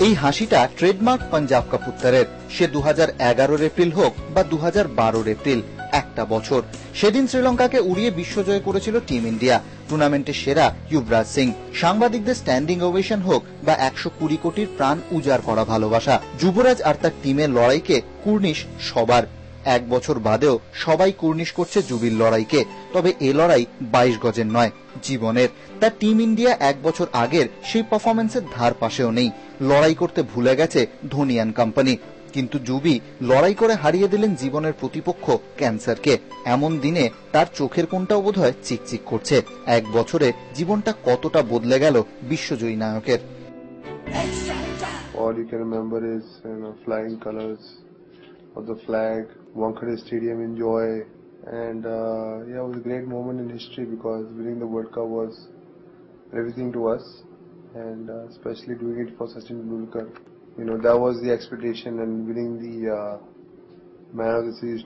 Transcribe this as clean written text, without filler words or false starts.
এই হাসিটা ট্রেডমার্ক পাঞ্জাব কাপুত্তারের। সে 2011 এপ্রিল হোক বা 2012 এপ্রিল, একটা বছর। সেদিন শ্রীলঙ্কাকে উড়িয়ে বিশ্বজয় করেছিল টিম ইন্ডিয়া। টুর্নামেন্টের সেরা যুবরাজ সিং। সাংবাদিকদের স্ট্যান্ডিং ওভেশন হোক বা 120 কোটির প্রাণ উজাড় করা ভালোবাসা, যুবরাজ আর তার টিমের লড়াইকে কুর্নিশ সবার। এক বছর বাদেও সবাই কুর্নিশ করছে যুবির লড়াইকে। তবে এ লড়াই 22 গজের নয়, জীবনের। তার টিম ইন্ডিয়া এক বছর আগের সেই পারফরমেন্সের ধার পাশেও নেই। লড়াই করতে ভুলে গেছে ধোনিয়ান কোম্পানি। কিন্তু যুবি লড়াই করে হারিয়ে দিলেন জীবনের প্রতিপক্ষ ক্যান্সারকে। এমন দিনে তার চোখের কোণটাও বোধহয় চিকচিক করছে। এক বছরে জীবনটা কতটা বদলে গেল বিশ্বজয়ী নায়কের। All you can remember is flying colors of the flag, Wankhede Stadium in joy, and it was a great moment in history because winning the World Cup was everything to us, and especially doing it for Sachin Tendulkar. That was the expectation, and winning the Man of the Series,